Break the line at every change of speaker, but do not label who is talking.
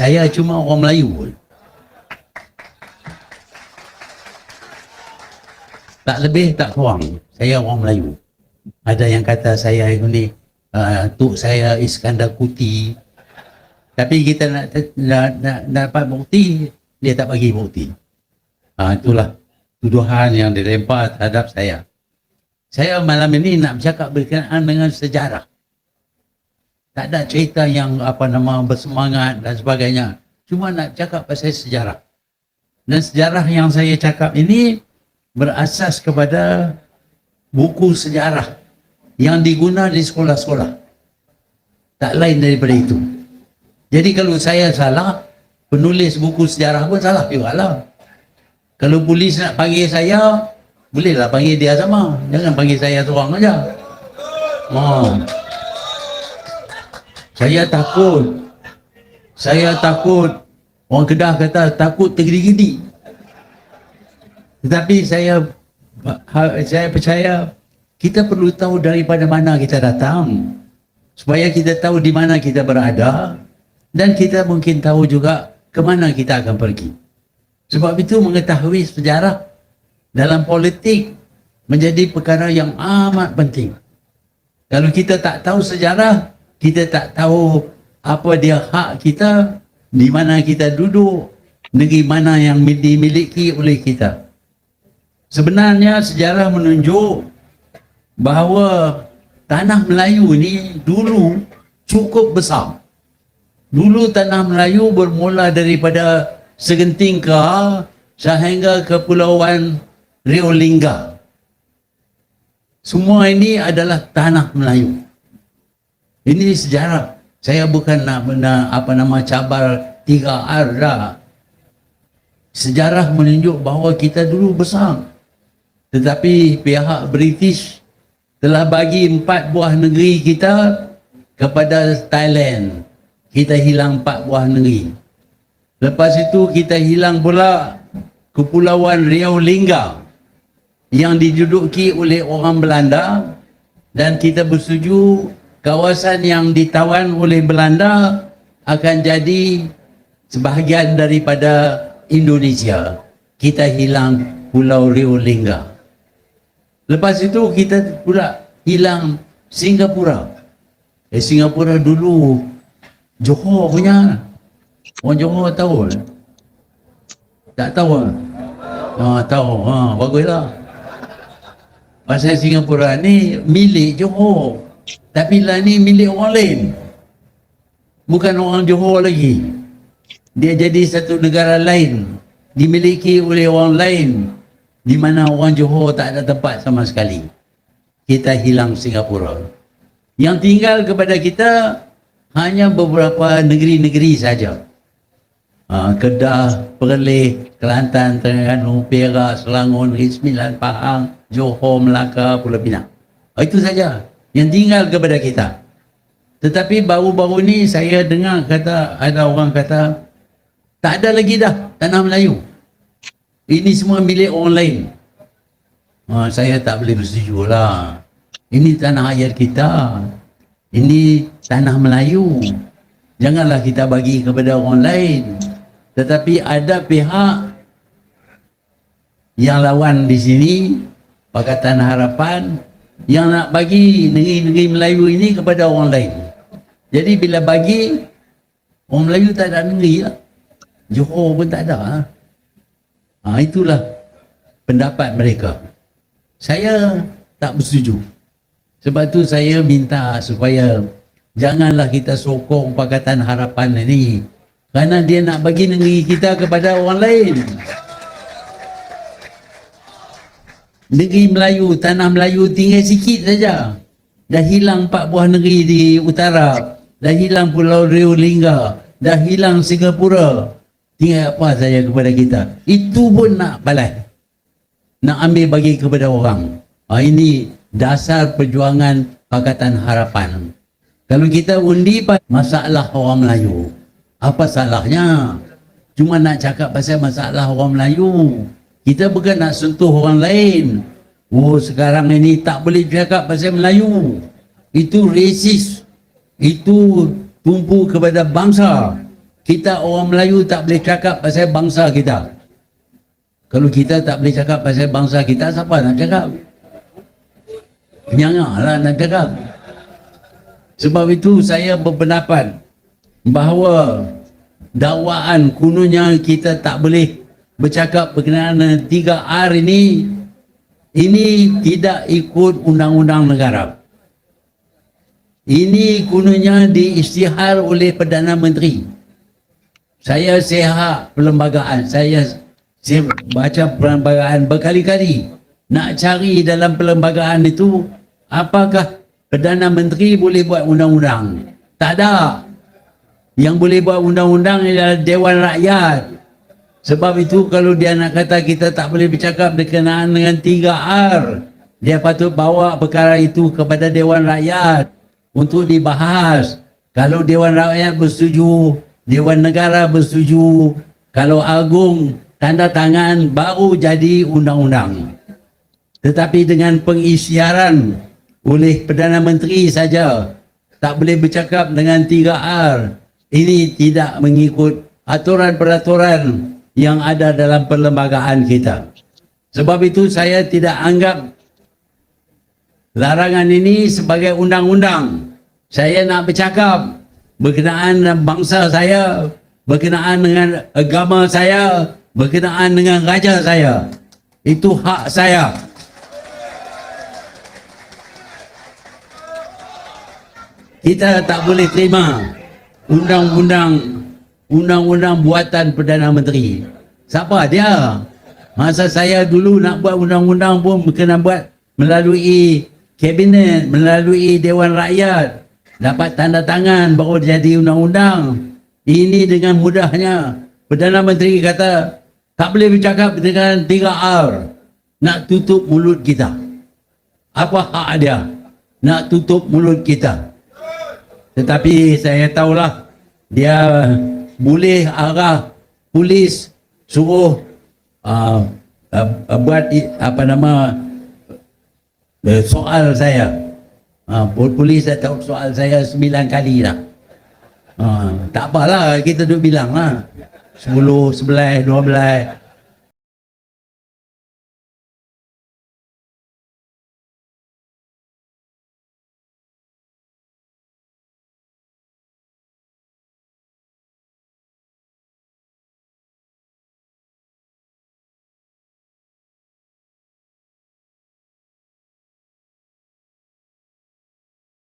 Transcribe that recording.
Saya cuma orang Melayu. Tak lebih, tak kurang. Saya orang Melayu. Ada yang kata saya ni, tuk saya Iskandar Kuti. Tapi kita nak dapat bukti, dia tak bagi bukti. Itulah tuduhan yang dilempar terhadap saya. Saya malam ini nak bercakap berkenaan dengan sejarah. Tak ada cerita yang bersemangat dan sebagainya. Cuma nak cakap pasal sejarah. Dan sejarah yang saya cakap ini berasas kepada buku sejarah yang diguna di sekolah-sekolah. Tak lain daripada itu. Jadi kalau saya salah, penulis buku sejarah pun salah juga lah. Kalau polis nak panggil saya, bolehlah panggil dia sama. Jangan panggil saya seorang aja. Saya takut. Orang Kedah kata takut tergedi-gedi. Tetapi saya percaya kita perlu tahu daripada mana kita datang, supaya kita tahu di mana kita berada, dan kita mungkin tahu juga ke mana kita akan pergi. Sebab itu mengetahui sejarah dalam politik menjadi perkara yang amat penting. Kalau kita tak tahu sejarah, kita tak tahu apa dia hak kita, di mana kita duduk, negeri mana yang dimiliki oleh kita. Sebenarnya sejarah menunjuk bahawa tanah Melayu ni dulu cukup besar. Dulu tanah Melayu bermula daripada Segenting Keha sehingga ke Pulauan Rio Lingga. Semua ini adalah tanah Melayu. Ini sejarah. Saya bukan nak cabar 3R dah. Sejarah menunjuk bahawa kita dulu besar. Tetapi pihak British telah bagi 4 buah negeri kita kepada Thailand. Kita hilang 4 buah negeri. Lepas itu kita hilang pula Kepulauan Riau Lingga yang diduduki oleh orang Belanda, dan kita bersetuju kawasan yang ditawan oleh Belanda akan jadi sebahagian daripada Indonesia. Kita hilang Pulau Riau Lingga. Lepas itu kita pula hilang Singapura. Singapura dulu Johor punya. Orang Johor tahu? Tak tahu? Tahu. Baguslah. Pasal Singapura ni milik Johor. Tapi lah ni milik orang lain. Bukan orang Johor lagi. Dia jadi satu negara lain. Dimiliki oleh orang lain. Di mana orang Johor tak ada tempat sama sekali. Kita hilang Singapura. Yang tinggal kepada kita hanya beberapa negeri-negeri saja. Kedah, Perlis, Kelantan, Terengganu, Perak, Selangor, Negeri Sembilan, Pahang, Johor, Melaka, Pulau Pinang. Itu saja yang tinggal kepada kita. Tetapi baru-baru ni saya dengar ada orang kata tak ada lagi dah tanah Melayu. Ini semua milik orang lain. Saya tak boleh bersetuju lah. Ini tanah air kita. Ini tanah Melayu. Janganlah kita bagi kepada orang lain. Tetapi ada pihak yang lawan di sini, Pakatan Harapan, yang nak bagi negeri-negeri Melayu ini kepada orang lain. Jadi bila bagi, orang Melayu tak ada negeri lah. Johor pun tak ada. Itulah pendapat mereka. Saya tak bersetuju. Sebab tu saya minta supaya janganlah kita sokong Pakatan Harapan ini, kerana dia nak bagi negeri kita kepada orang lain. Negeri Melayu, tanah Melayu tinggal sikit saja. Dah hilang 4 buah negeri di utara. Dah hilang Pulau Rio Lingga. Dah hilang Singapura. Tinggal apa saja kepada kita. Itu pun nak balas. Nak ambil bagi kepada orang. Ini dasar perjuangan Pakatan Harapan. Kalau kita undi masalah orang Melayu, apa salahnya? Cuma nak cakap pasal masalah orang Melayu. Kita bukan nak sentuh orang lain. Sekarang ini tak boleh cakap pasal Melayu. Itu racist. Itu tumpu kepada bangsa. Kita orang Melayu tak boleh cakap pasal bangsa kita. Kalau kita tak boleh cakap pasal bangsa kita, siapa nak cakap? Penyangga lah nak cakap. Sebab itu saya berpendapat bahawa dakwaan kononnya kita tak boleh bercakap berkenaan dengan 3R ini tidak ikut undang-undang negara. Ini kononnya diisytihar oleh Perdana Menteri. Saya sihat perlembagaan, saya baca perlembagaan berkali-kali nak cari dalam perlembagaan itu apakah Perdana Menteri boleh buat undang-undang. Tak ada. Yang boleh buat undang-undang ialah Dewan Rakyat. Sebab itu kalau dia nak kata kita tak boleh bercakap berkenaan dengan 3R, dia patut bawa perkara itu kepada Dewan Rakyat untuk dibahas. Kalau Dewan Rakyat bersetuju, Dewan Negara bersetuju, kalau Agung tanda tangan, baru jadi undang-undang. Tetapi dengan pengisytiharan oleh Perdana Menteri saja, tak boleh bercakap dengan 3R. Ini tidak mengikut aturan-peraturan yang ada dalam perlembagaan kita. Sebab itu saya tidak anggap larangan ini sebagai undang-undang. Saya nak bercakap berkenaan dengan bangsa saya, berkenaan dengan agama saya, berkenaan dengan raja saya. Itu hak saya. Kita tak boleh terima undang-undang buatan Perdana Menteri. Siapa dia? Masa saya dulu nak buat undang-undang pun kena buat melalui kabinet, melalui Dewan Rakyat, dapat tanda tangan baru jadi undang-undang. Ini dengan mudahnya Perdana Menteri kata tak boleh bercakap dengan 3R, nak tutup mulut kita. Apa hak dia nak tutup mulut kita? Tetapi saya tahulah dia boleh arah polis suruh buat soal saya. Polis dah tahu soal saya 9 kali dah. Tak apalah, kita duduk bilang lah 10, 11, 12.